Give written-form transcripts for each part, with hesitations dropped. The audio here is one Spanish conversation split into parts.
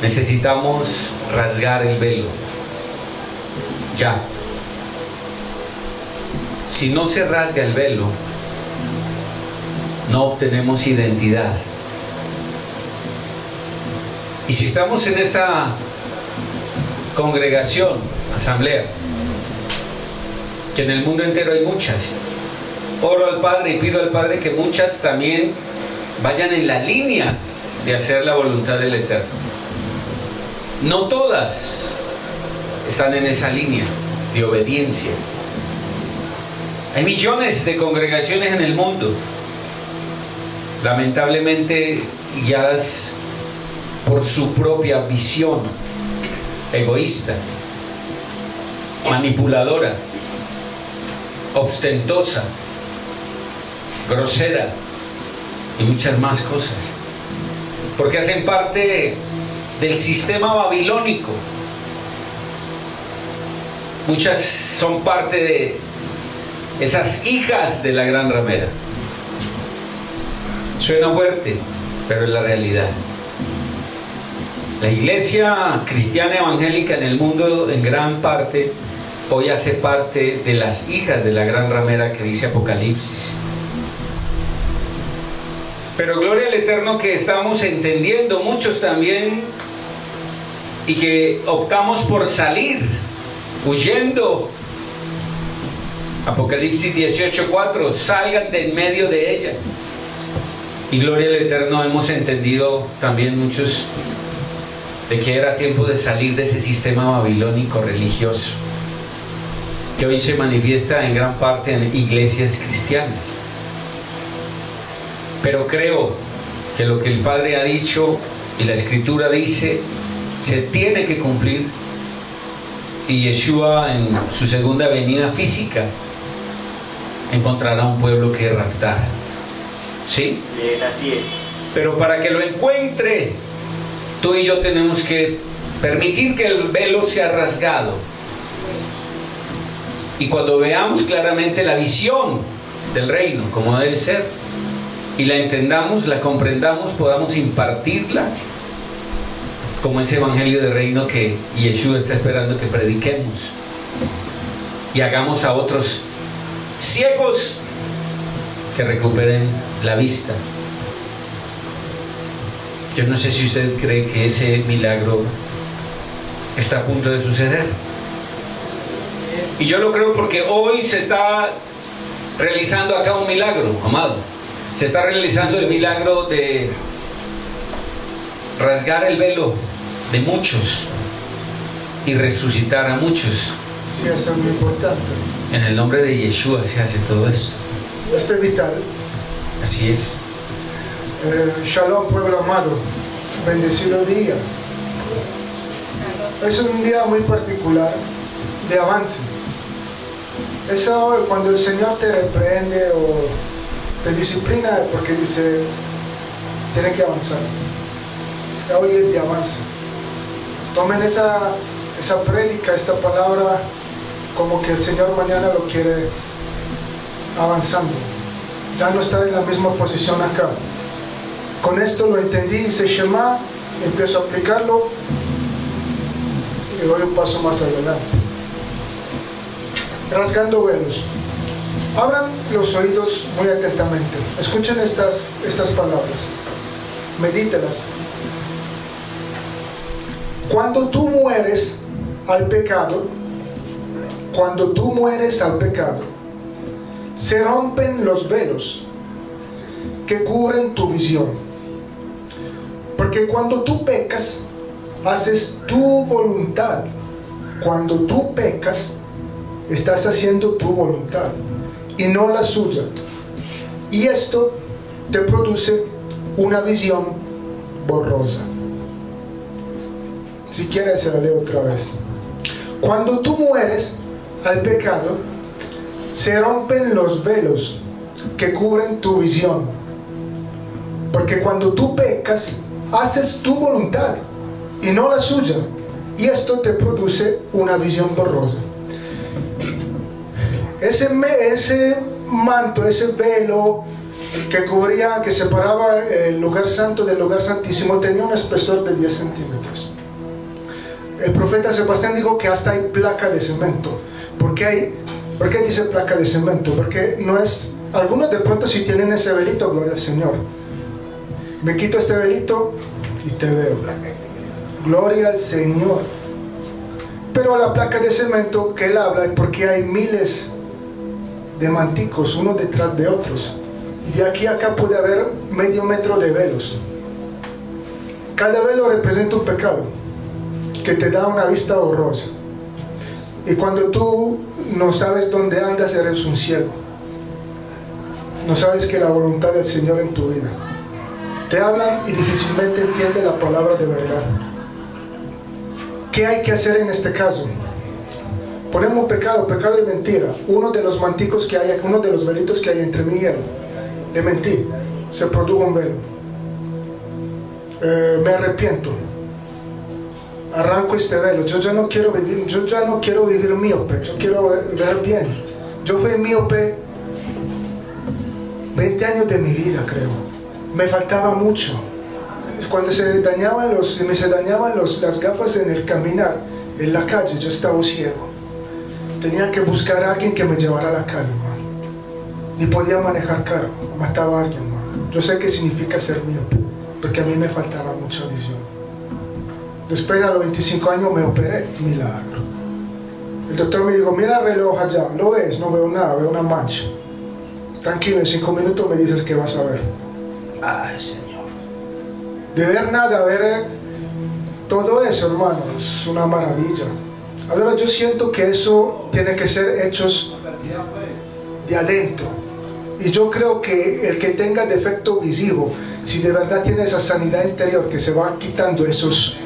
necesitamos rasgar el velo. Ya. Si no se rasga el velo, no obtenemos identidad. Y si estamos en esta congregación, asamblea, que en el mundo entero hay muchas, oro al Padre y pido al Padre que muchas también vayan en la línea de hacer la voluntad del Eterno. No todas están en esa línea de obediencia. Hay millones de congregaciones en el mundo, lamentablemente guiadas por su propia visión egoísta, manipuladora, ostentosa, grosera y muchas más cosas, porque hacen parte del sistema babilónico. Muchas son parte de esas hijas de la gran ramera. Suena fuerte, pero es la realidad. La iglesia cristiana evangélica en el mundo, en gran parte, hoy hace parte de las hijas de la gran ramera que dice Apocalipsis. Pero gloria al Eterno que estamos entendiendo muchos también y que optamos por salir huyendo. Apocalipsis 18:4, salgan de en medio de ella. Y gloria al Eterno, hemos entendido también muchos de que era tiempo de salir de ese sistema babilónico religioso que hoy se manifiesta en gran parte en iglesias cristianas. Pero creo que lo que el Padre ha dicho y la Escritura dice se tiene que cumplir, y Yeshua en su segunda venida física encontrará un pueblo que raptar. ¿Sí? Así es. Pero para que lo encuentre, tú y yo tenemos que permitir que el velo sea rasgado. Y cuando veamos claramente la visión del reino, como debe ser, y la entendamos, la comprendamos, podamos impartirla como ese evangelio del reino que Yeshua está esperando que prediquemos, y hagamos a otros ciegos que recuperen la vista. Yo no sé si usted cree que ese milagro está a punto de suceder. Y yo lo creo porque hoy se está realizando acá un milagro, amado. Se está realizando el milagro de rasgar el velo de muchos y resucitar a muchos. Sí, esto es muy importante. En el nombre de Yeshua se hace todo esto. Esto es vital. Así es. Shalom, pueblo amado. Bendecido día. Es un día muy particular de avance. Eso cuando el Señor te reprende o te disciplina es porque dice, tiene que avanzar. Hoy es de avance. Tomen esa prédica, esta palabra, como que el Señor mañana lo quiere avanzando. Ya no estar en la misma posición acá. Con esto lo entendí, hice Shema, empiezo a aplicarlo y doy un paso más adelante. Rasgando velos. Abran los oídos muy atentamente. Escuchen estas palabras. Medítelas. Cuando tú mueres al pecado, se rompen los velos que cubren tu visión. Porque cuando tú pecas, haces tu voluntad. Cuando tú pecas, estás haciendo tu voluntad y no la suya. Y esto te produce una visión borrosa. Si quieres, se la leo otra vez. Cuando tú mueres al pecado, se rompen los velos que cubren tu visión. Porque cuando tú pecas, haces tu voluntad y no la suya. Y esto te produce una visión borrosa. Ese manto, ese velo, que cubría, que separaba el lugar santo del lugar santísimo, tenía un espesor de 10 centímetros. El profeta Sebastián dijo que hasta hay placa de cemento. ¿Por qué dice placa de cemento? Porque no es... Algunos de pronto si tienen ese velito, gloria al Señor. Me quito este velito y te veo. Gloria al Señor. Pero la placa de cemento que él habla es porque hay miles de manticos, unos detrás de otros. Y de aquí a acá puede haber medio metro de velos. Cada velo representa un pecado que te da una vista horrorosa. Y cuando tú no sabes dónde andas, eres un ciego. No sabes que la voluntad del Señor en tu vida. Te hablan y difícilmente entiende la palabra de verdad. ¿Qué hay que hacer en este caso? Ponemos pecado y mentira. Uno de los manticos que hay, uno de los velitos que hay entre mí y él, le mentí, se produjo un velo. Me arrepiento, arranco este velo. Yo ya no quiero vivir miope, yo quiero ver bien. Yo fui miope 20 años de mi vida, creo. Me faltaba mucho. Cuando se me dañaban las gafas en el caminar, en la calle, yo estaba ciego. Tenía que buscar a alguien que me llevara a la calle, hermano. Ni podía manejar carro, mataba a alguien, hermano. Yo sé qué significa ser miope, porque a mí me faltaba mucha visión. Después, a los 25 años, me operé, milagro. El doctor me dijo, mira el reloj allá, ¿lo ves? No veo nada, veo una mancha. Tranquilo, en 5 minutos me dices qué vas a ver. Ay, Señor. De ver nada, ver todo eso, hermano, es una maravilla. Ahora yo siento que eso tiene que ser hechos de adentro. Y yo creo que el que tenga defecto visivo, si de verdad tiene esa sanidad interior, que se va quitando esos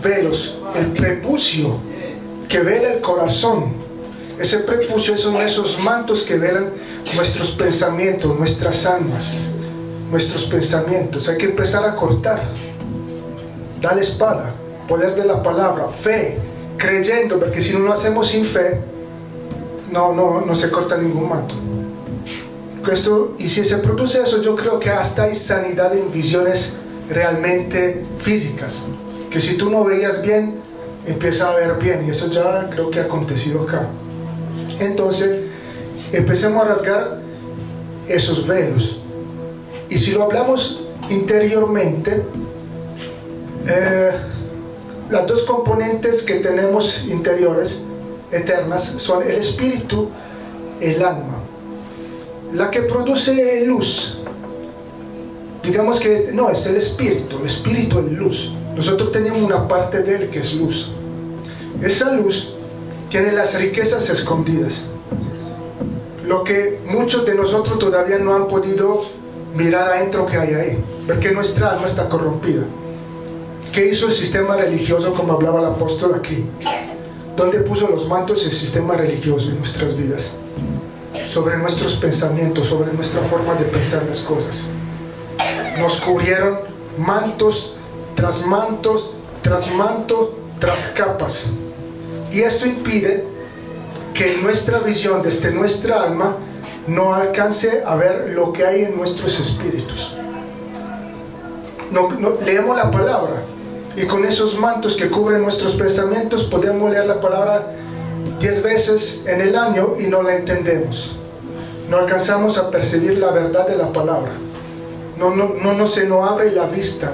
velos, el prepucio que vela el corazón, ese prepucio son esos mantos que velan nuestros pensamientos, nuestras almas, nuestros pensamientos. Hay que empezar a cortar. Da la espada, poder de la palabra, fe, creyendo, porque si no lo hacemos sin fe, no se corta ningún manto. Y si se produce eso, yo creo que hasta hay sanidad en visiones realmente físicas, que si tú no veías bien, empieza a ver bien, y eso ya creo que ha acontecido acá. Entonces, empecemos a rasgar esos velos. Y si lo hablamos interiormente, las dos componentes que tenemos interiores, eternas, son el espíritu y el alma. La que produce luz, digamos que no, es el espíritu es luz. Nosotros tenemos una parte de él que es luz. Esa luz tiene las riquezas escondidas, lo que muchos de nosotros todavía no han podido mirar adentro que hay ahí, porque nuestra alma está corrompida. ¿Qué hizo el sistema religioso, como hablaba el apóstol aquí? ¿Dónde puso los mantos el sistema religioso en nuestras vidas? Sobre nuestros pensamientos, sobre nuestra forma de pensar las cosas. Nos cubrieron mantos tras mantos, tras manto, tras capas. Y esto impide que nuestra visión desde nuestra alma no alcance a ver lo que hay en nuestros espíritus. Leemos la palabra, y con esos mantos que cubren nuestros pensamientos podemos leer la palabra 10 veces en el año y no la entendemos. No alcanzamos a percibir la verdad de la palabra. No se nos abre la vista,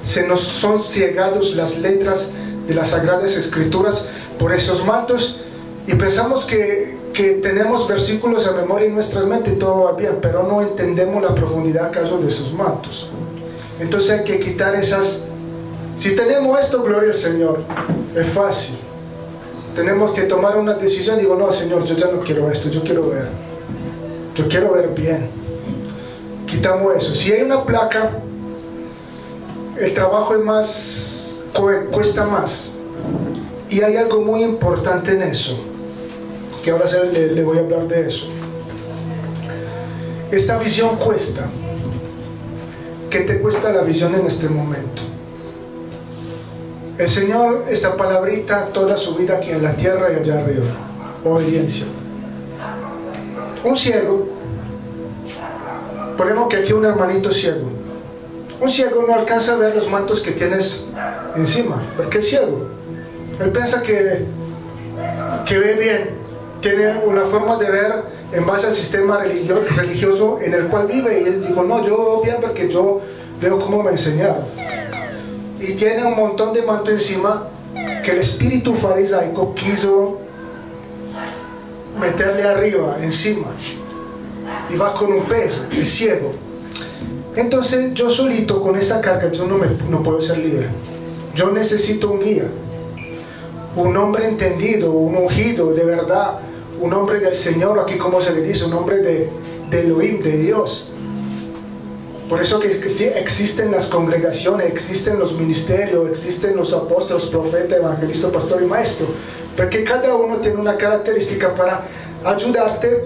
se nos son ciegados las letras de las Sagradas Escrituras por esos mantos, y pensamos que tenemos versículos a memoria en nuestras mentes y todo va bien, pero no entendemos la profundidad acaso de esos mantos. Entonces hay que quitar esas. Si tenemos esto, gloria al Señor, es fácil. Tenemos que tomar una decisión. Digo, no, Señor, yo ya no quiero esto, yo quiero ver bien. Quitamos eso. Si hay una placa, el trabajo es más, cuesta más, y hay algo muy importante en eso, que ahora le voy a hablar de eso. Esta visión cuesta. ¿Qué te cuesta la visión en este momento? El Señor, esta palabrita, toda su vida aquí en la tierra y allá arriba, obediencia. Un ciego ponemos que aquí un hermanito ciego. Un ciego no alcanza a ver los mantos que tienes encima, porque es ciego. Él piensa que ve bien, tiene una forma de ver en base al sistema religioso en el cual vive, y él dijo, no, yo veo bien porque yo veo cómo me enseñaron. Y tiene un montón de manto encima que el espíritu farisaico quiso meterle arriba, encima, y va con un peso, es ciego. Entonces yo solito con esa carga yo no puedo ser libre. Yo necesito un guía, un hombre entendido, un ungido de verdad, un hombre del Señor, aquí como se le dice, un hombre de Elohim, de Dios. Por eso que sí existen las congregaciones, existen los ministerios, existen los apóstoles, profetas, evangelistas, pastor y maestro, porque cada uno tiene una característica para ayudarte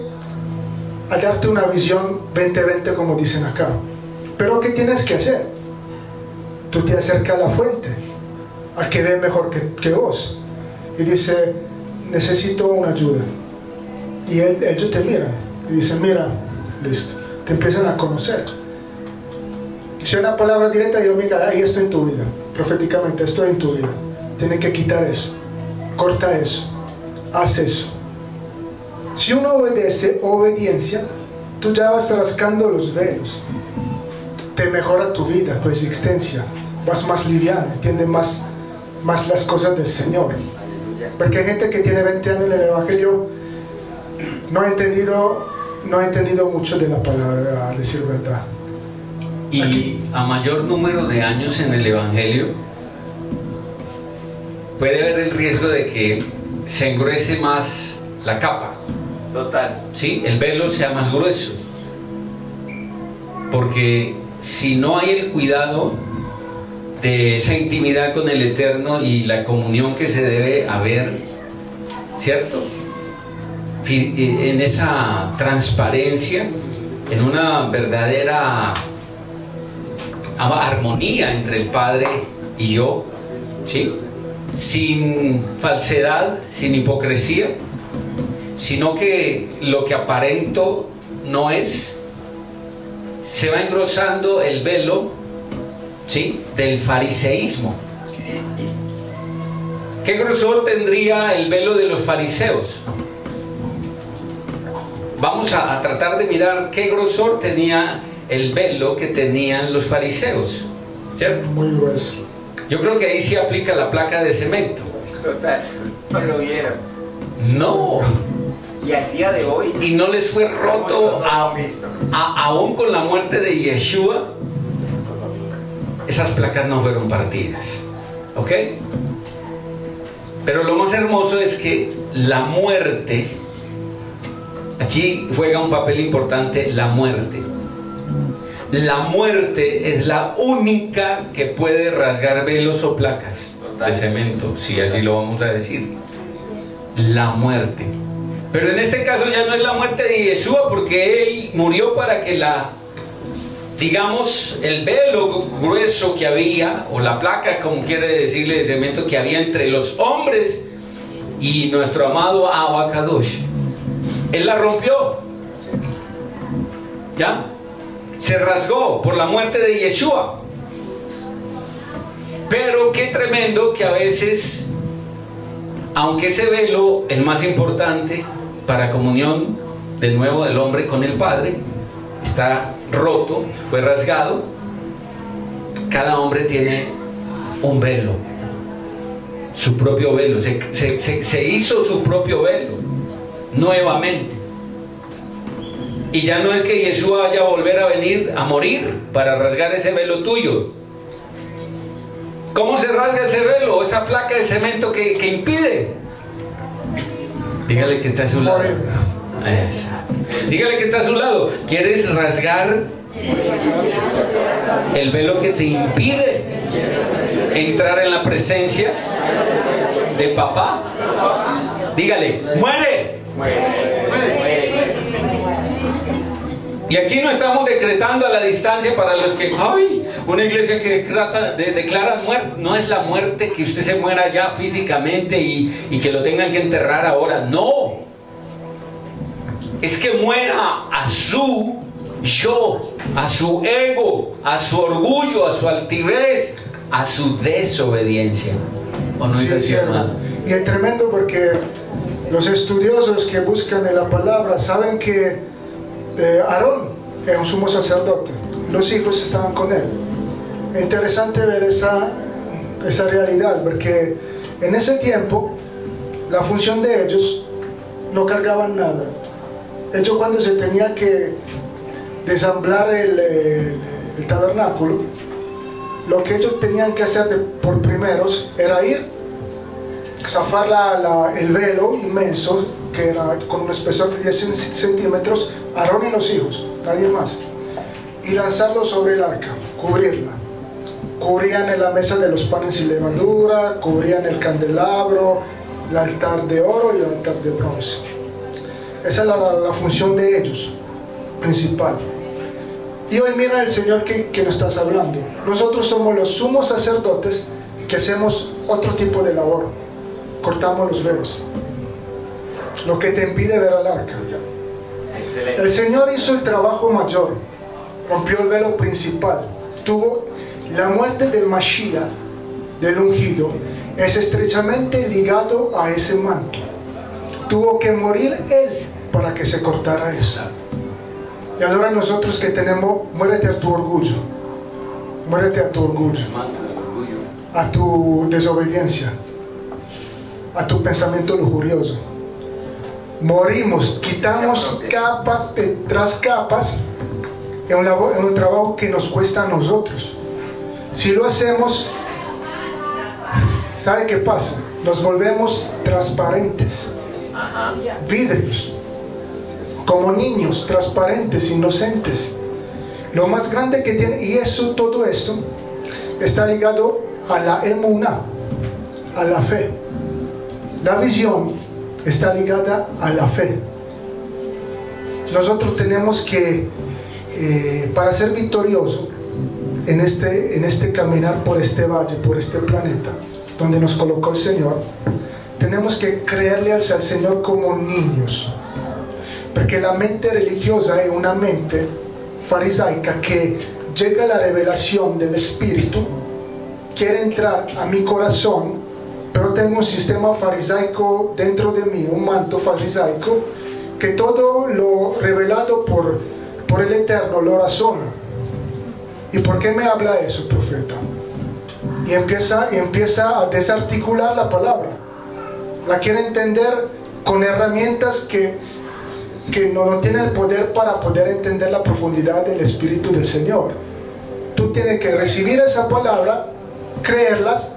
a darte una visión 20-20, como dicen acá. Pero ¿qué tienes que hacer? Tú te acercas a la fuente, al que ve mejor que vos, y dice, necesito una ayuda. Y ellos te miran y dicen, mira, listo, te empiezan a conocer. Si una palabra directa, digo, mira, ahí estoy en tu vida, proféticamente estoy en tu vida, tienes que quitar eso, corta eso, haz eso. Si uno obedece, obediencia, tú ya vas rascando los velos, te mejora tu vida, tu existencia, vas más liviano, entiendes más las cosas del Señor. Porque hay gente que tiene 20 años en el Evangelio, no ha entendido mucho de la palabra, a decir verdad. Y aquí, a mayor número de años en el Evangelio, puede haber el riesgo de que se engruese más la capa. Total. ¿Sí? El velo sea más grueso. Porque si no hay el cuidado de esa intimidad con el Eterno y la comunión que se debe haber, ¿cierto? En esa transparencia, en una verdadera armonía entre el Padre y yo, ¿sí? Sin falsedad, sin hipocresía, sino que lo que aparento no es, se va engrosando el velo, ¿sí?, del fariseísmo. ¿Qué grosor tendría el velo de los fariseos? Vamos a tratar de mirar qué grosor tenía el velo que tenían los fariseos, ¿cierto? muy grueso. Yo creo que ahí sí aplica la placa de cemento. Total. No lo vieron. No. Y al día de hoy. Y no les fue roto aún con la muerte de Yeshua. Esas placas no fueron partidas, ¿ok? Pero lo más hermoso es que la muerte, aquí juega un papel importante la muerte. La muerte es la única que puede rasgar velos o placas de cemento, si así lo vamos a decir. La muerte. Pero en este caso ya no es la muerte de Yeshua, porque Él murió para que digamos, el velo grueso que había, o la placa, como quiere decirle, de cemento que había entre los hombres y nuestro amado Abba Kadosh, Él la rompió. ¿Ya? Se rasgó por la muerte de Yeshua. Pero qué tremendo que a veces, aunque ese velo, el más importante para comunión de nuevo del hombre con el Padre, está roto, fue rasgado, cada hombre tiene un velo, su propio velo, se hizo su propio velo nuevamente. Y ya no es que Yeshua vaya a volver a venir a morir para rasgar ese velo tuyo. ¿Cómo se rasga ese velo? Esa placa de cemento que impide. Dígale que está a su lado. Exacto. Dígale que está a su lado. ¿Quieres rasgar el velo que te impide entrar en la presencia de papá? Dígale, muere. Y aquí no estamos decretando a la distancia para los que, una iglesia que declara muerte. No es la muerte que usted se muera ya físicamente y que lo tengan que enterrar ahora. No. Es que muera a su yo. a su ego, a su orgullo, a su altivez, a su desobediencia. ¿O no es así, hermano? Y es tremendo porque los estudiosos que buscan en la palabra saben que Aarón es un sumo sacerdote, los hijos estaban con él. Es interesante ver esa realidad, porque en ese tiempo la función de ellos no cargaban nada. De hecho, cuando se tenía que desamblar el tabernáculo, lo que ellos tenían que hacer por primeros era ir, zafar el velo inmenso, que era con un espesor de 10 centímetros, Aarón y los hijos, nadie más, y lanzarlo sobre el arca, cubrirla. Cubrían la mesa de los panes sin levadura, cubrían el candelabro, el altar de oro y el altar de bronce. Esa es la función de ellos, principal. Y hoy mira el Señor que nos estás hablando. Nosotros somos los sumos sacerdotes que hacemos otro tipo de labor. Cortamos los velos, lo que te impide ver al arca. Excelente. El Señor hizo el trabajo mayor, rompió el velo principal, tuvo la muerte del Mashiach, del ungido, es estrechamente ligado a ese manto. Tuvo que morir Él para que se cortara eso. Y ahora nosotros que tenemos, muérete a tu orgullo, muérete a tu orgullo, a tu desobediencia, a tu pensamiento lujurioso. Morimos, quitamos capas tras capas en un trabajo que nos cuesta a nosotros. Si lo hacemos, ¿sabe qué pasa? Nos volvemos transparentes, vidrios, como niños, transparentes, inocentes. Lo más grande que tiene, y todo esto está ligado a la emuná, a la fe. La visión está ligada a la fe. Nosotros tenemos que, para ser victorioso en este caminar por este valle, por este planeta donde nos colocó el Señor, tenemos que creerle al Señor como niños, porque la mente religiosa es una mente farisaica que llega a la revelación del Espíritu, quiere entrar a mi corazón, pero tengo un sistema farisaico dentro de mí, un manto farisaico, que todo lo revelado por el Eterno lo razona. ¿Y por qué me habla eso, profeta? Y empieza a desarticular la palabra. La quiere entender con herramientas que no tienen el poder para poder entender la profundidad del Espíritu del Señor. Tú tienes que recibir esa palabra, creerlas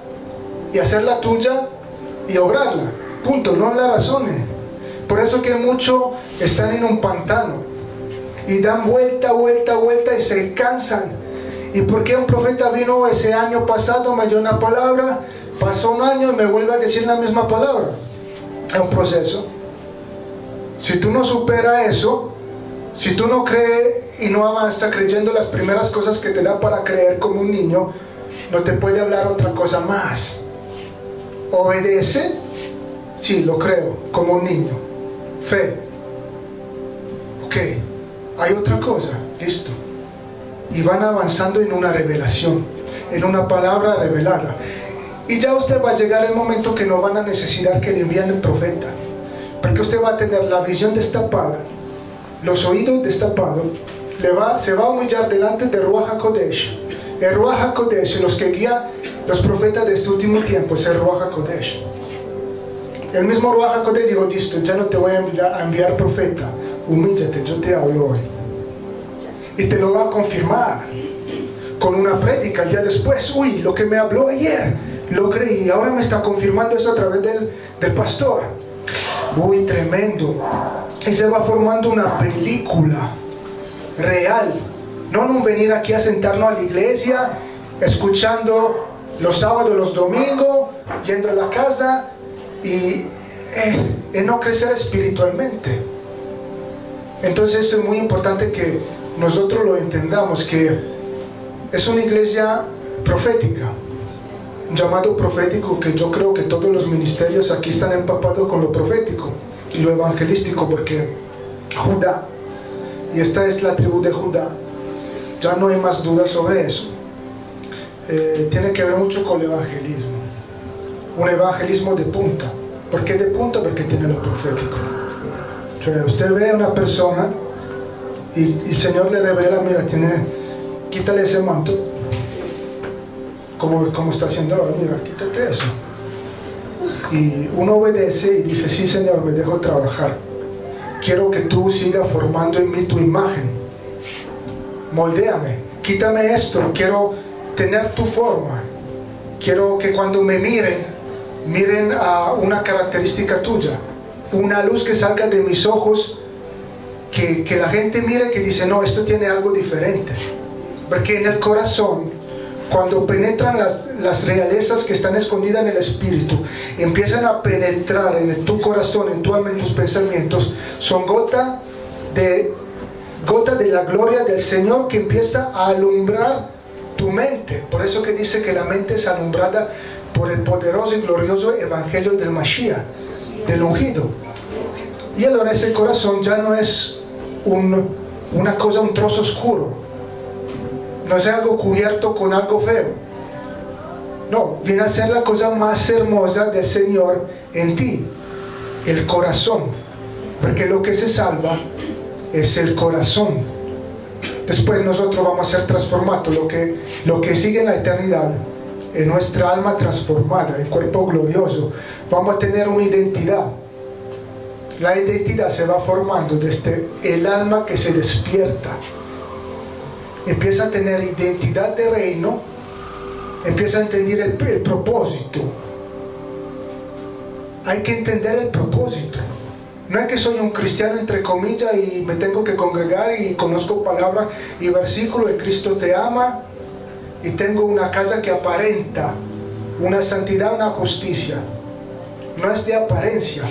y hacerla tuya y obrarla. Punto, no la razones. Por eso que muchos están en un pantano y dan vuelta y se cansan. ¿Y por qué un profeta vino ese año pasado, me dio una palabra, pasó un año y me vuelve a decir la misma palabra? Es un proceso. Si tú no superas eso, si tú no crees y no avanzas creyendo las primeras cosas que te da para creer como un niño, no te puede hablar otra cosa más. Obedece, sí, lo creo, como un niño. Fe. Ok, hay otra cosa, listo. Y van avanzando en una revelación, en una palabra revelada. Y ya usted va a llegar el momento que no van a necesitar que le envíen el profeta, porque usted va a tener la visión destapada, los oídos destapados, se va a humillar delante de Ruach HaKodesh. El Ruach HaKodesh, los que guían los profetas de este último tiempo, es el Ruach HaKodesh. El mismo Ruach HaKodesh dijo, listo, ya no te voy a enviar profeta, humíllate, yo te hablo hoy. Y te lo va a confirmar con una prédica el día después. Uy, lo que me habló ayer, lo creí, ahora me está confirmando eso a través del pastor. Uy, tremendo. Y se va formando una película real. No venir aquí a sentarnos a la iglesia, escuchando los sábados, los domingos, yendo a la casa y no crecer espiritualmente. Entonces es muy importante que nosotros lo entendamos, que es una iglesia profética, un llamado profético, que yo creo que todos los ministerios aquí están empapados con lo profético y lo evangelístico, porque Judá, y esta es la tribu de Judá, ya no hay más duda sobre eso. Tiene que ver mucho con el evangelismo, un evangelismo de punta. ¿Por qué de punta? Porque tiene lo profético. O sea, usted ve a una persona y el Señor le revela, mira, quítale ese manto, como está haciendo ahora, mira, quítate eso. Y uno obedece y dice, sí Señor, me dejo trabajar, quiero que tú sigas formando en mí tu imagen, moldéame, quítame esto, quiero tener tu forma, quiero que cuando me miren a una característica tuya, una luz que salga de mis ojos, que la gente mire, que dice, no, esto tiene algo diferente. Porque en el corazón, cuando penetran las realezas que están escondidas en el espíritu, empiezan a penetrar en tu corazón, en tu alma, en tus pensamientos, son gota de la gloria del Señor que empieza a alumbrar tu mente. Por eso que dice que la mente es alumbrada por el poderoso y glorioso evangelio del Mashiach, del ungido. Y ahora ese corazón ya no es una cosa, un trozo oscuro, no es algo cubierto con algo feo, no, viene a ser la cosa más hermosa del Señor en ti, el corazón, porque lo que se salva es el corazón. Después nosotros vamos a ser transformados, lo que sigue en la eternidad, en nuestra alma transformada, en cuerpo glorioso, vamos a tener una identidad. La identidad se va formando desde el alma que se despierta, empieza a tener identidad de reino, empieza a entender el propósito. Hay que entender el propósito. No es que soy un cristiano entre comillas y me tengo que congregar y conozco palabras y versículos de Cristo te ama y tengo una casa que aparenta una santidad, una justicia. No es de apariencia,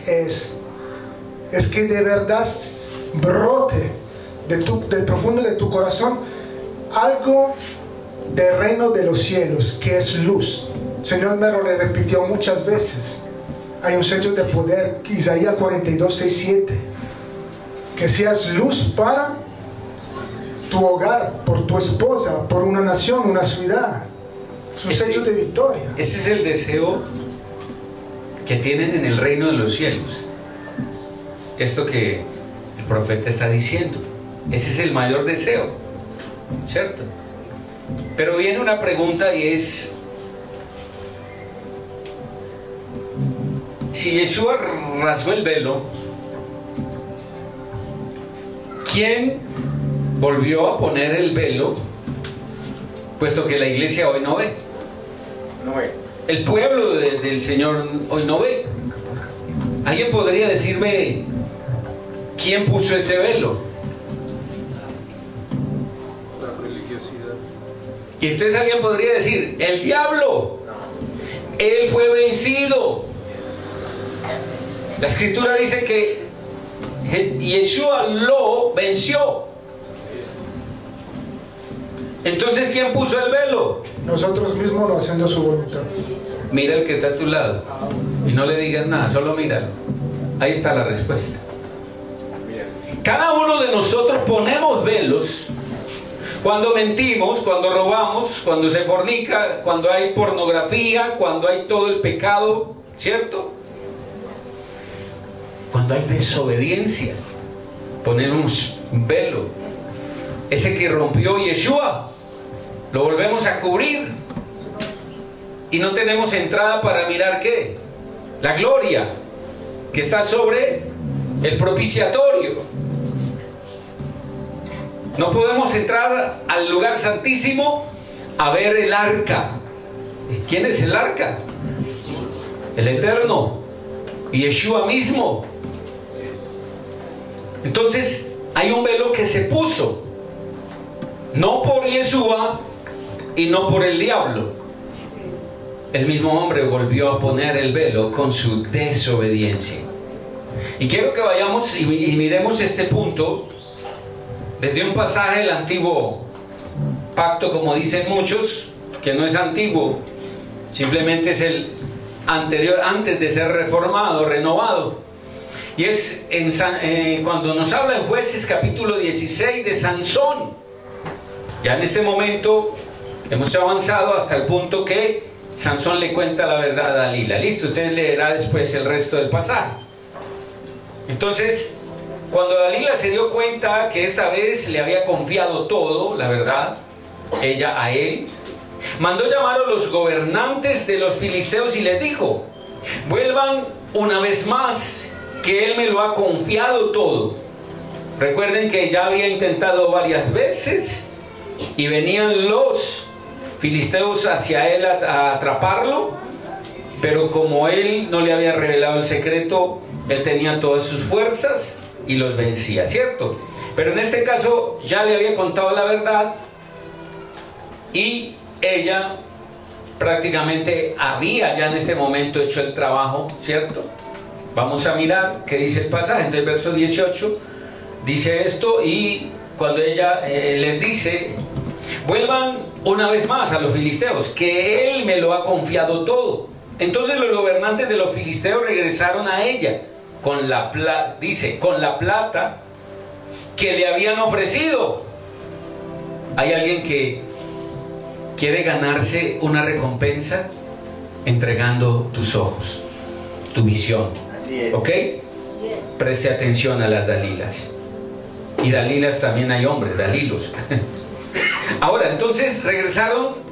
es que de verdad brote del profundo de tu corazón algo del reino de los cielos, que es luz. El Señor me lo repitió muchas veces. Hay un sello de poder, Isaías 42, 6, 7, que seas luz para tu hogar, por tu esposa, por una nación, una ciudad. Es un sello de victoria. Ese es el deseo que tienen en el reino de los cielos. Esto que el profeta está diciendo, ese es el mayor deseo, ¿cierto? Pero viene una pregunta y es: si Yeshua rasgó el velo, ¿quién volvió a poner el velo? Puesto que la iglesia hoy no ve. No ve. El pueblo del Señor hoy no ve. ¿Alguien podría decirme quién puso ese velo? La religiosidad. Y entonces alguien podría decir: el diablo. Él fue vencido. La escritura dice que Yeshua lo venció. Entonces, ¿quién puso el velo? Nosotros mismos no haciendo su voluntad. Mira el que está a tu lado y no le digas nada, solo míralo. Ahí está la respuesta. Cada uno de nosotros ponemos velos cuando mentimos, cuando robamos, cuando se fornica, cuando hay pornografía, cuando hay todo el pecado, ¿cierto? Cuando hay desobediencia, ponemos un velo. Ese que rompió Yeshua, lo volvemos a cubrir y no tenemos entrada para mirar ¿qué? La gloria que está sobre el propiciatorio. No podemos entrar al lugar santísimo a ver el arca. ¿Quién es el arca? El Eterno, Yeshua mismo. Entonces hay un velo que se puso, no por Yeshua y no por el diablo. El mismo hombre volvió a poner el velo con su desobediencia. Y quiero que vayamos y miremos este punto desde un pasaje del antiguo pacto, como dicen muchos, que no es antiguo, simplemente es el anterior, antes de ser reformado, renovado. Y es cuando nos habla en Jueces capítulo 16 de Sansón. Ya en este momento hemos avanzado hasta el punto que Sansón le cuenta la verdad a Dalila. Listo, usted leerá después el resto del pasaje. Entonces, cuando Dalila se dio cuenta que esta vez le había confiado todo, la verdad, ella a él, mandó llamar a los gobernantes de los filisteos y les dijo: vuelvan una vez más, que él me lo ha confiado todo. Recuerden que ya había intentado varias veces y venían los filisteos hacia él a atraparlo, pero como él no le había revelado el secreto, él tenía todas sus fuerzas y los vencía, ¿cierto? Pero en este caso ya le había contado la verdad y ella prácticamente había ya en este momento hecho el trabajo, ¿cierto? Vamos a mirar qué dice el pasaje. Entonces, el verso 18 dice esto, y cuando ella les dice: vuelvan una vez más a los filisteos, que él me lo ha confiado todo. Entonces los gobernantes de los filisteos regresaron a ella con la plata que le habían ofrecido. Hay alguien que quiere ganarse una recompensa entregando tus ojos, tu visión. Así es. ¿Ok? Preste atención a las Dalilas. Y Dalilas también hay hombres, Dalilos. Ahora, entonces regresaron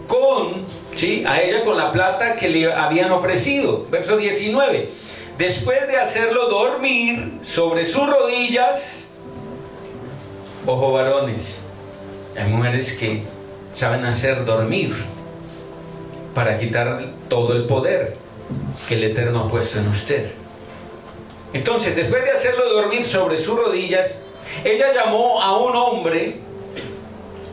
a ella con la plata que le habían ofrecido. Verso 19. Después de hacerlo dormir sobre sus rodillas. Ojo, varones, hay mujeres que saben hacer dormir para quitar todo el poder que el Eterno ha puesto en usted. Entonces, después de hacerlo dormir sobre sus rodillas, ella llamó a un hombre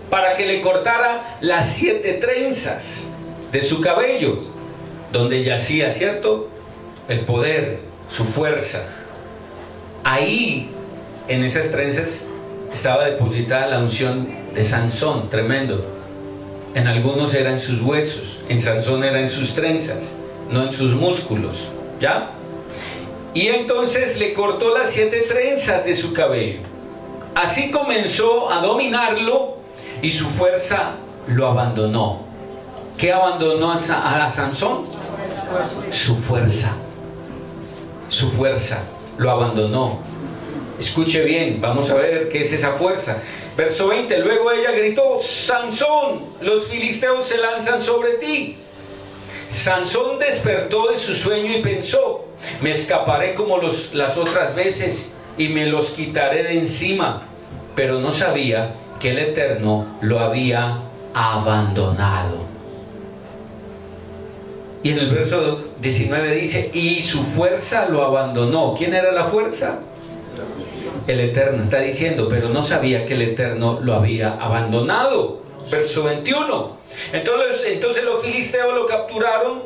para que le cortara las 7 trenzas de su cabello, donde yacía, ¿cierto?, el poder, su fuerza. Ahí, en esas trenzas, estaba depositada la unción de Sansón, tremendo. En algunos era en sus huesos, en Sansón era en sus trenzas, no en sus músculos, ¿ya? Y entonces le cortó las 7 trenzas de su cabello. Así comenzó a dominarlo y su fuerza lo abandonó. ¿Qué abandonó a Sansón? Su fuerza. Su fuerza lo abandonó. Escuche bien, vamos a ver qué es esa fuerza. Verso 20, luego ella gritó: Sansón, los filisteos se lanzan sobre ti. Sansón despertó de su sueño y pensó: me escaparé como las otras veces y me los quitaré de encima. Pero no sabía que el Eterno lo había abandonado. Y en el verso 19 dice: y su fuerza lo abandonó. ¿Quién era la fuerza? El Eterno. Está diciendo, pero no sabía que el Eterno lo había abandonado. Verso 21. Entonces los filisteos lo capturaron,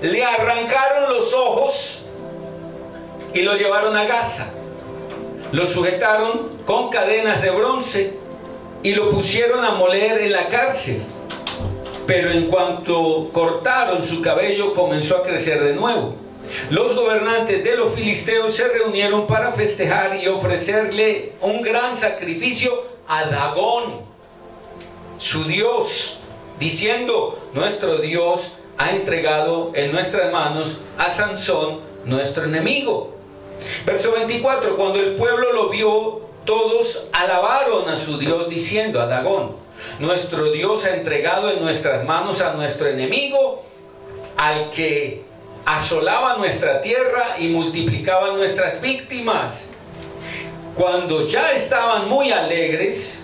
le arrancaron los ojos y lo llevaron a Gaza. Lo sujetaron con cadenas de bronce y lo pusieron a moler en la cárcel. Pero en cuanto cortaron su cabello, comenzó a crecer de nuevo. Los gobernantes de los filisteos se reunieron para festejar y ofrecerle un gran sacrificio a Dagón, su dios, diciendo: nuestro Dios ha entregado en nuestras manos a Sansón, nuestro enemigo. Verso 24, cuando el pueblo lo vio, todos alabaron a su Dios, diciendo a Dagón: nuestro Dios ha entregado en nuestras manos a nuestro enemigo, al que asolaba nuestra tierra y multiplicaba nuestras víctimas. Cuando ya estaban muy alegres,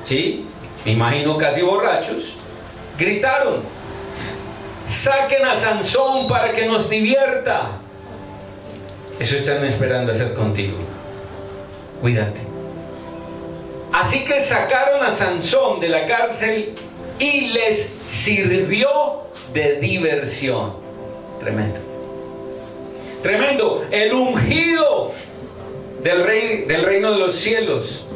¿sí?, me imagino casi borrachos, gritaron: saquen a Sansón para que nos divierta. Eso están esperando hacer contigo. Cuídate. Así que sacaron a Sansón de la cárcel y les sirvió de diversión. Tremendo. Tremendo. El ungido del reino de los cielos.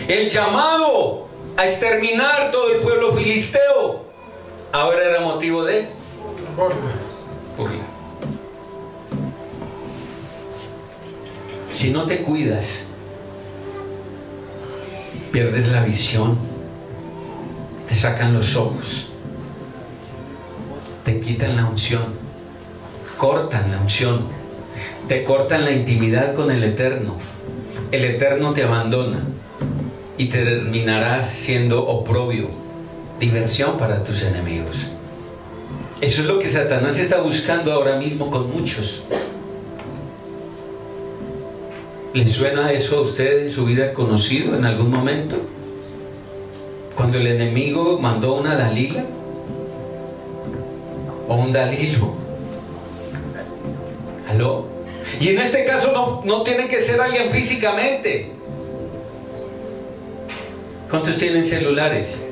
El llamado a exterminar todo el pueblo filisteo. Ahora era motivo de burla. Si no te cuidas, pierdes la visión, te sacan los ojos, te quitan la unción, cortan la unción, te cortan la intimidad con el Eterno. El Eterno te abandona y terminarás siendo oprobio, diversión para tus enemigos. Eso es lo que Satanás está buscando ahora mismo con muchos. ¿Le suena eso a usted en su vida conocido en algún momento? Cuando el enemigo mandó una Dalila o un Dalilo. ¿Aló? Y en este caso no tiene que ser alguien físicamente. ¿Cuántos tienen celulares?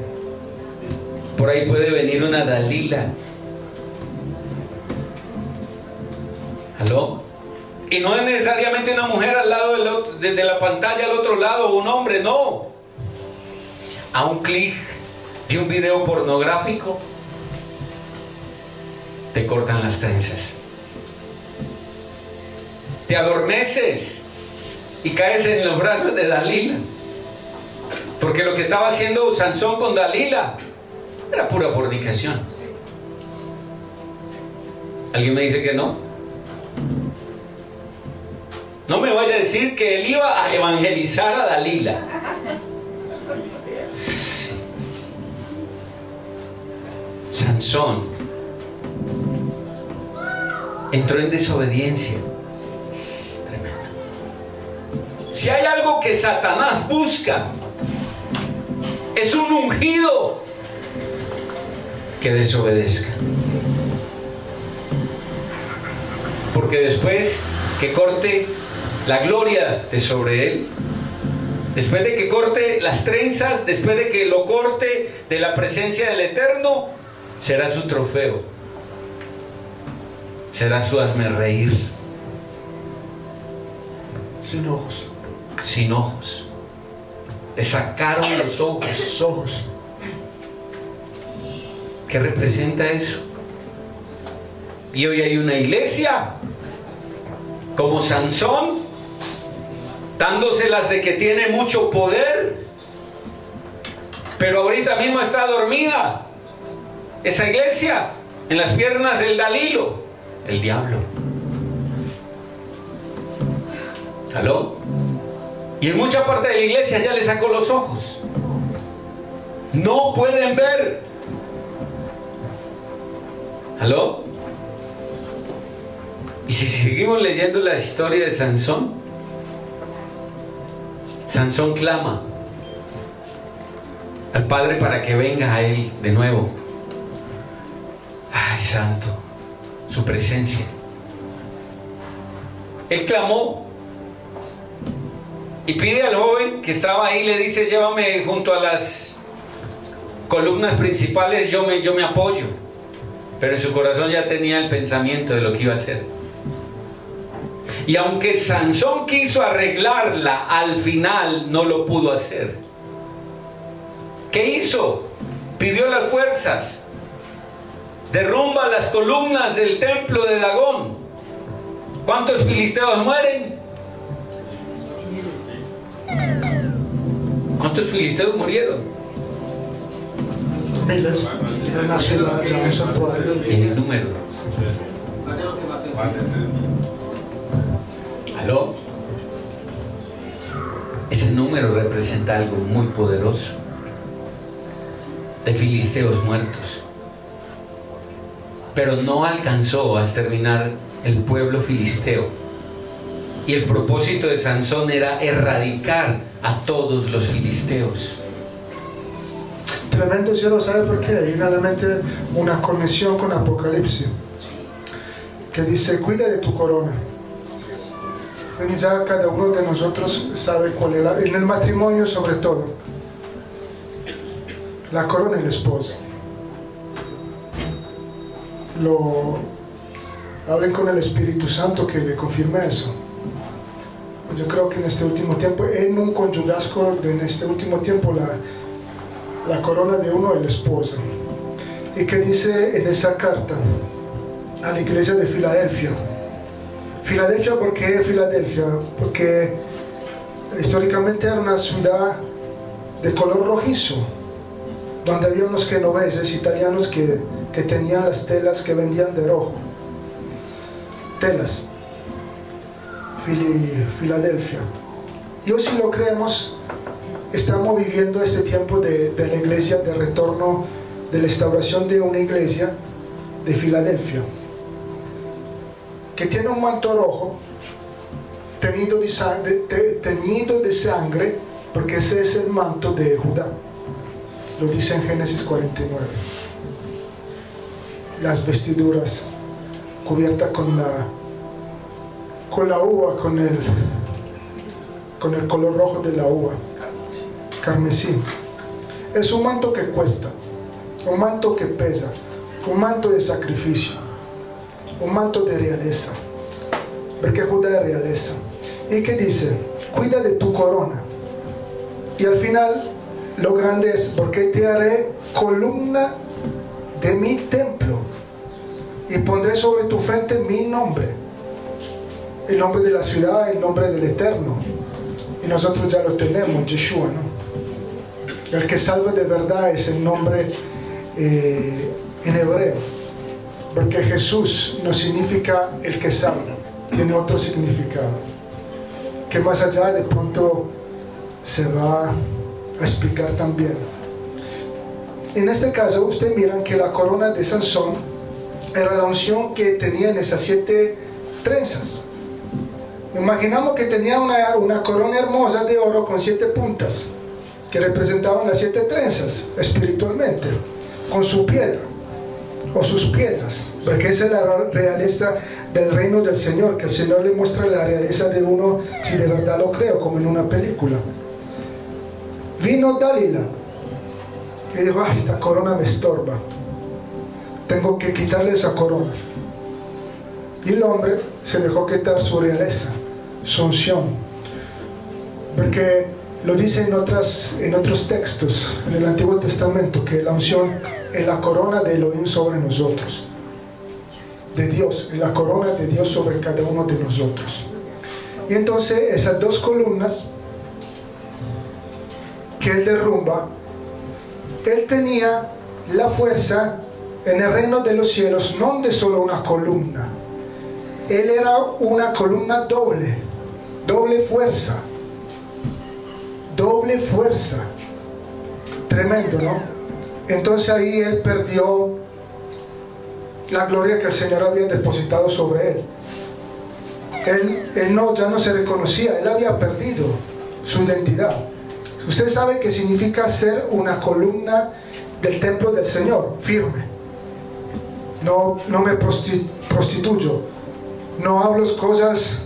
Por ahí puede venir una Dalila. ¿Aló? Y no es necesariamente una mujer al lado de la pantalla al otro lado, o un hombre, no. A un clic de un video pornográfico te cortan las trenzas, te adormeces y caes en los brazos de Dalila, porque lo que estaba haciendo Sansón con Dalila era pura fornicación. ¿Alguien me dice que no? No me vaya a decir que él iba a evangelizar a Dalila. Sí. Sansón entró en desobediencia. Tremendo. Si hay algo que Satanás busca, es un ungido que desobedezca. Porque después que corte la gloria de sobre él, después de que corte las trenzas, después de que lo corte de la presencia del Eterno, será su trofeo, será su hazmerreír. Sin ojos. Sin ojos. Le sacaron los ojos. Los ojos. ¿Qué representa eso? Y hoy hay una iglesia como Sansón, dándoselas de que tiene mucho poder, pero ahorita mismo está dormida esa iglesia en las piernas del Dalilo, el diablo. ¿Aló? Y en mucha parte de la iglesia ya le sacó los ojos, no pueden ver. ¿Aló? Y si seguimos leyendo la historia de Sansón, Sansón clama al Padre para que venga a él de nuevo. Ay, santo, su presencia. Él clamó y pide al joven que estaba ahí, le dice: llévame junto a las columnas principales, yo me apoyo. Pero en su corazón ya tenía el pensamiento de lo que iba a hacer. Y aunque Sansón quiso arreglarla, al final no lo pudo hacer. ¿Qué hizo? Pidió las fuerzas. Derrumba las columnas del templo de Dagón. ¿Cuántos filisteos mueren? ¿Cuántos filisteos murieron? Miles. En la ciudad, ya un santuario. En el número. ¿Aló? Ese número representa algo muy poderoso, de filisteos muertos. Pero no alcanzó a exterminar el pueblo filisteo. Y el propósito de Sansón era erradicar a todos los filisteos. Tremendo, cielo, ¿sabe por qué? Viene a la mente una conexión con Apocalipsis, que dice: cuida de tu corona. Y ya cada uno de nosotros sabe cuál es en el matrimonio, sobre todo, la corona y la esposa. Hablen con el Espíritu Santo que le confirme eso. Yo creo que en este último tiempo, en un conyugazgo en este último tiempo, la corona de uno es la esposa. Y que dice en esa carta a la iglesia de Filadelfia. Filadelfia, ¿por qué Filadelfia? Porque históricamente era una ciudad de color rojizo, donde había unos genoveses italianos que tenían las telas que vendían de rojo. Telas. Filadelfia. Y hoy, si lo creemos, estamos viviendo este tiempo de la iglesia, de retorno, de la restauración de una iglesia de Filadelfia, que tiene un manto rojo teñido de sangre, porque ese es el manto de Judá. Lo dice en Génesis 49. Las vestiduras cubiertas con la uva, con el color rojo de la uva, carmesí. Es un manto que cuesta, un manto que pesa, un manto de sacrificio, un manto de realeza, porque Judá es realeza. ¿Y qué dice? Cuida de tu corona. Y al final lo grande es: porque te haré columna de mi templo y pondré sobre tu frente mi nombre, el nombre de la ciudad, el nombre del Eterno. Y nosotros ya lo tenemos, Yeshua, ¿no? El que salva de verdad es el nombre en hebreo, porque Jesús no significa el que salva, tiene otro significado que más allá de pronto se va a explicar también. En este caso, ustedes miran que la corona de Sansón era la unción que tenía en esas 7 trenzas. Imaginamos que tenía una corona hermosa de oro con 7 puntas que representaban las 7 trenzas espiritualmente, con su piedra o sus piedras, porque esa es la realeza del reino del Señor, que el Señor le muestra la realeza de uno si de verdad lo creo, como en una película. Vino Dalila y dijo: esta corona me estorba, tengo que quitarle esa corona. Y el hombre se dejó quitar su realeza, su unción, porque lo dice en otros textos en el Antiguo Testamento, que la unción es la corona de Elohim sobre nosotros, de Dios, es la corona de Dios sobre cada uno de nosotros. Y entonces esas 2 columnas que él derrumba, él tenía la fuerza en el reino de los cielos, no de solo una columna. Él era una columna doble fuerza, tremendo, ¿no? Entonces ahí él perdió la gloria que el Señor había depositado sobre él. Él ya no se reconocía, él había perdido su identidad. Usted sabe qué significa ser una columna del templo del Señor, firme. No me prostituyo, no hablo cosas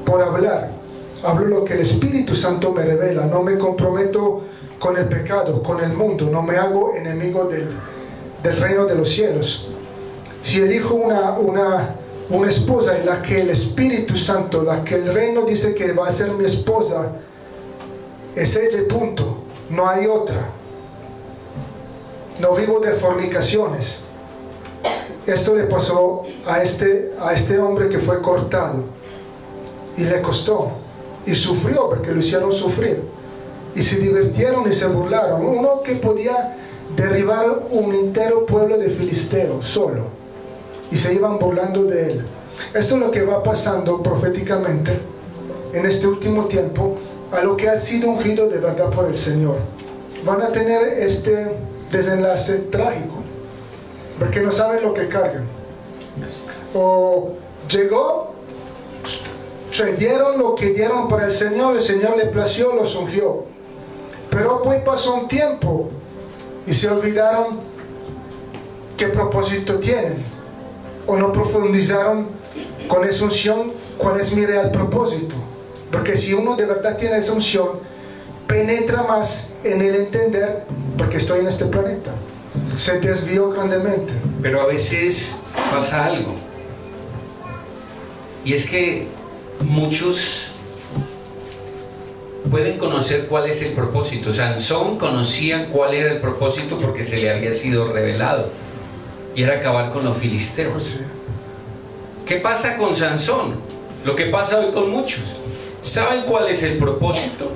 por hablar, hablo lo que el Espíritu Santo me revela, no me comprometo con el pecado, con el mundo, no me hago enemigo del reino de los cielos. Si elijo una esposa en la que el Espíritu Santo, la que el reino dice que va a ser mi esposa, es ella, punto, no hay otra. No vivo de fornicaciones. Esto le pasó a este hombre que fue cortado, y le costó, y sufrió, porque lo hicieron sufrir, y se divirtieron y se burlaron. Uno que podía derribar un entero pueblo de filisteos solo, y se iban burlando de él. Esto es lo que va pasando proféticamente en este último tiempo a lo que ha sido ungido de verdad por el Señor. Van a tener este desenlace trágico, porque no saben lo que cargan. O llegó, se dieron lo que dieron para el Señor le plació, los ungió, pero pues pasó un tiempo y se olvidaron qué propósito tienen, o no profundizaron con esa unción cuál es mi real propósito. Porque si uno de verdad tiene esa unción, penetra más en el entender, porque estoy en este planeta. Se desvió grandemente. Pero a veces pasa algo, y es que muchos pueden conocer cuál es el propósito. Sansón conocía cuál era el propósito porque se le había sido revelado, y era acabar con los filisteos. Sí. ¿Qué pasa con Sansón? Lo que pasa hoy con muchos. ¿Saben cuál es el propósito?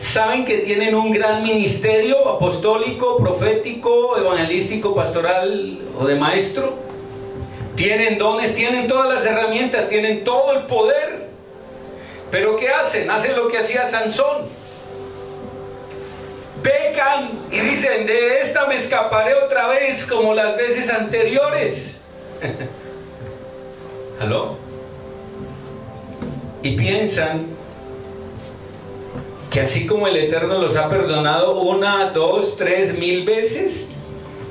saben que tienen un gran ministerio apostólico, profético, evangelístico, pastoral o de maestro. Tienen dones, tienen todas las herramientas, tienen todo el poder. Pero ¿qué hacen? Hacen lo que hacía Sansón. Pecan y dicen, de esta me escaparé otra vez como las veces anteriores. ¿Aló? Y piensan que así como el Eterno los ha perdonado 1, 2, 3, 1000 veces,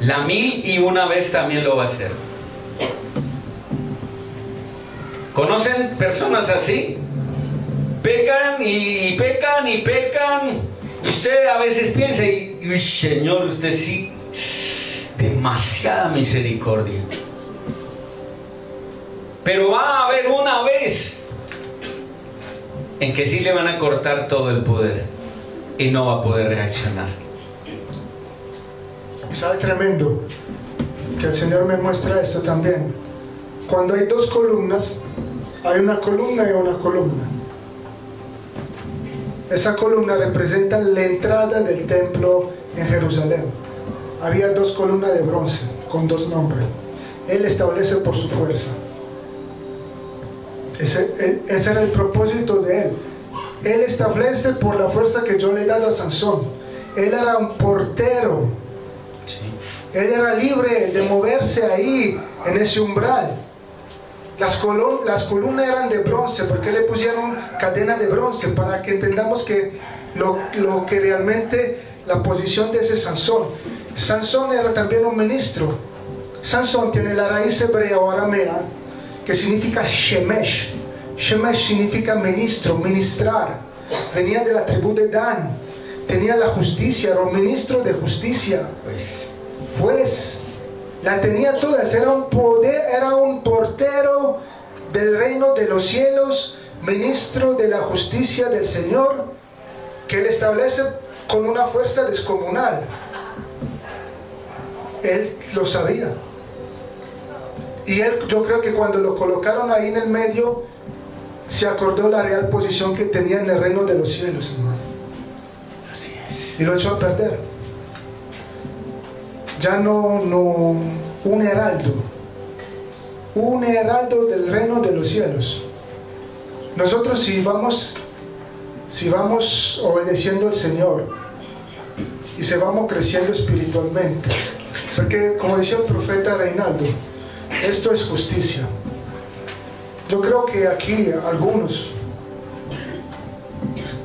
la 1001 vez también lo va a hacer. ¿Conocen personas así? Pecan y pecan y pecan. Y usted a veces piensa, y Señor, usted sí, demasiada misericordia. Pero va a haber una vez en que sí le van a cortar todo el poder y no va a poder reaccionar. Y sabe, tremendo que el Señor me muestra esto también. Cuando hay dos columnas, hay una columna y una columna. Esa columna representa la entrada del templo en Jerusalén. Había dos columnas de bronce con dos nombres. Él establece por su fuerza. Ese era el propósito de él. Él establece por la fuerza que yo le he dado a Sansón. Él era un portero. Sí. Él era libre de moverse ahí en ese umbral. Las columnas eran de bronce, porque le pusieron cadena de bronce, para que entendamos que lo que realmente la posición de ese Sansón. Sansón era también un ministro. Sansón tiene la raíz hebrea o aramea que significa Shemesh. Shemesh significa ministro, ministrar. Venía de la tribu de Dan. Tenía la justicia, era un ministro de justicia. Pues la tenía todas, era un poder, era un portero del reino de los cielos, ministro de la justicia del Señor, que él establece con una fuerza descomunal. Él lo sabía. Y él, yo creo que cuando lo colocaron ahí en el medio, se acordó la real posición que tenía en el reino de los cielos, hermano. Así es. Y lo echó a perder. Ya no un heraldo del reino de los cielos. Nosotros si vamos obedeciendo al Señor y se vamos creciendo espiritualmente, porque como decía el profeta Reinaldo, esto es justicia. Yo creo que aquí algunos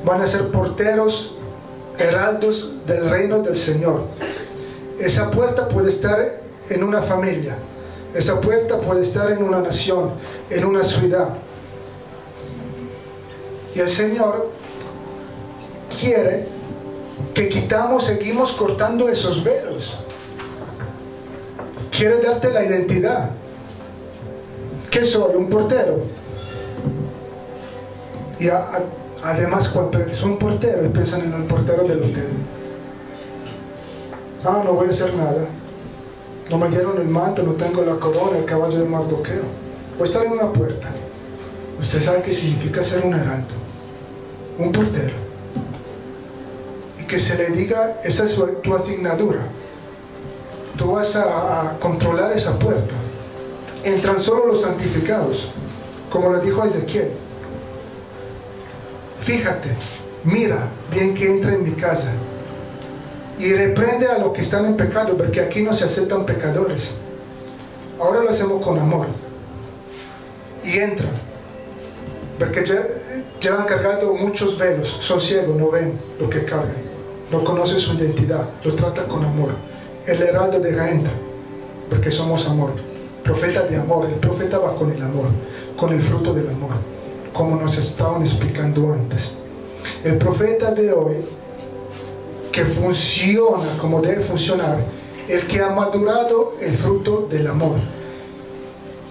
van a ser porteros, heraldos del reino del Señor. Esa puerta puede estar en una familia, esa puerta puede estar en una nación, en una ciudad. Y el Señor quiere que seguimos cortando esos velos. Quiere darte la identidad. ¿Qué soy? Un portero. Y además cuando es un portero, piensan en el portero del hotel. No voy a hacer nada. No me dieron el manto, no tengo la corona, el caballo de Mardoqueo. Voy a estar en una puerta. Usted sabe qué significa ser un heraldo, un portero. Y que se le diga, esa es tu asignatura. Tú vas a controlar esa puerta. Entran solo los santificados, como le dijo a Ezequiel. Fíjate, mira bien que entra en mi casa y reprende a los que están en pecado, porque aquí no se aceptan pecadores. Ahora lo hacemos con amor. Y entran, porque llevan cargado muchos velos, son ciegos, no ven lo que cargan, no conocen su identidad, lo trata con amor. El heraldo deja entra, porque somos amor, profeta de amor. El profeta va con el amor, con el fruto del amor, como nos estaban explicando antes. El profeta de hoy, que funciona como debe funcionar, el que ha madurado el fruto del amor,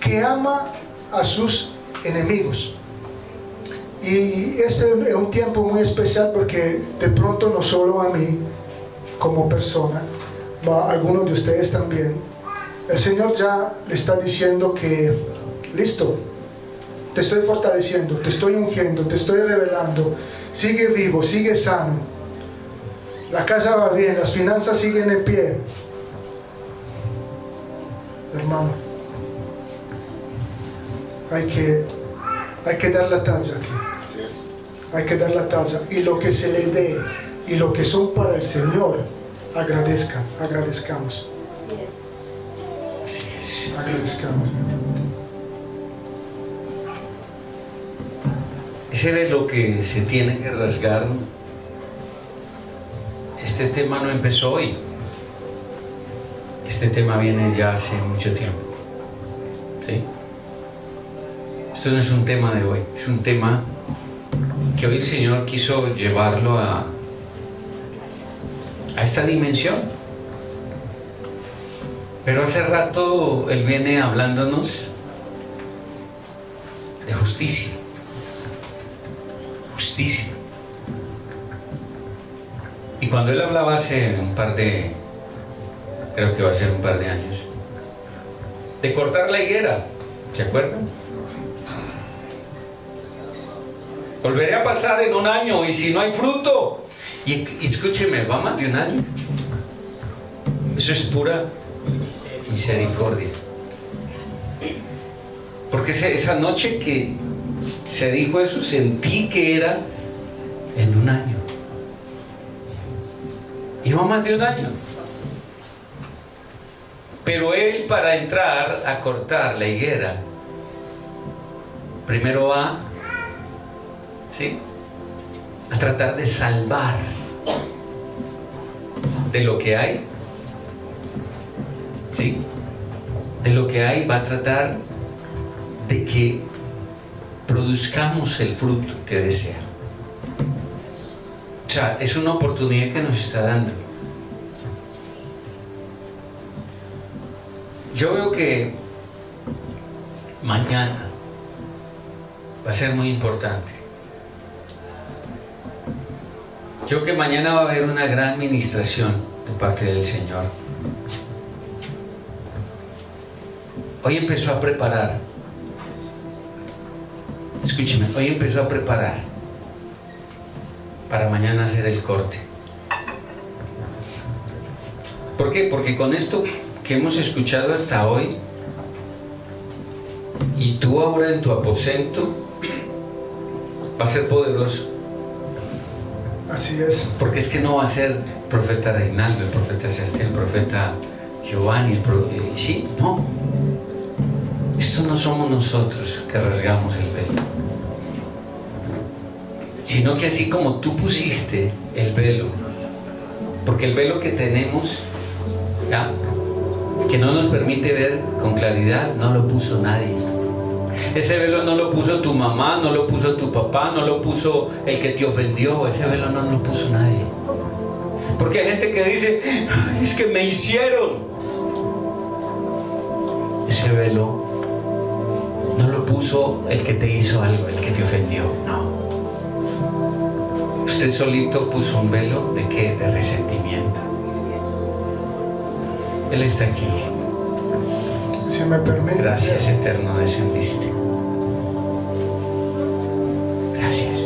que ama a sus enemigos. Y este es un tiempo muy especial, porque de pronto no solo a mí como persona, a algunos de ustedes también, el Señor ya le está diciendo que listo, te estoy fortaleciendo, te estoy ungiendo, te estoy revelando, sigue vivo, sigue sano, La casa va bien, las finanzas siguen en pie. Hermano, hay que dar la talla aquí. Hay que dar la talla. Y lo que se le dé y lo que son para el Señor, agradezcamos. Agradezcamos. Ese velo que se tiene que rasgar. Este tema no empezó hoy. Este tema viene ya hace mucho tiempo. ¿Sí? Esto no es un tema de hoy, es un tema que hoy el Señor quiso llevarlo a esta dimensión. Pero hace rato Él viene hablándonos de justicia. Justicia. Y cuando Él hablaba hace creo que va a ser un par de años, de cortar la higuera, ¿se acuerdan? Volveré a pasar en un año y si no hay fruto, y escúcheme, va más de un año. Eso es pura misericordia. Porque esa noche que se dijo eso, sentí que era en un año. Y va más de un año. Pero Él, para entrar a cortar la higuera, primero va, ¿sí?, a tratar de salvar de lo que hay, ¿sí?, de lo que hay, va a tratar de que produzcamos el fruto que desea. O sea, es una oportunidad que nos está dando. Yo veo que mañana va a ser muy importante. Yo creo que mañana va a haber una gran ministración de parte del Señor. Hoy empezó a preparar. Escúcheme, hoy empezó a preparar para mañana hacer el corte. ¿Por qué? Porque con esto que hemos escuchado hasta hoy, y tú ahora en tu aposento, va a ser poderoso. Así es. Porque es que no va a ser el profeta Reinaldo, el profeta Sebastián, el profeta Giovanni, sí, no. Esto no somos nosotros que rasgamos el velo, sino que así como tú pusiste el velo, porque el velo que tenemos, ¿ya?, que no nos permite ver con claridad, no lo puso nadie. Ese velo no lo puso tu mamá, no lo puso tu papá, no lo puso el que te ofendió. Ese velo no lo puso nadie. Porque hay gente que dice, es que me hicieron. Ese velo no lo puso el que te hizo algo, el que te ofendió. No. Usted solito puso un velo ¿de qué? De resentimiento. Él está aquí. Si me permite. Gracias, eterno, descendiste. Gracias.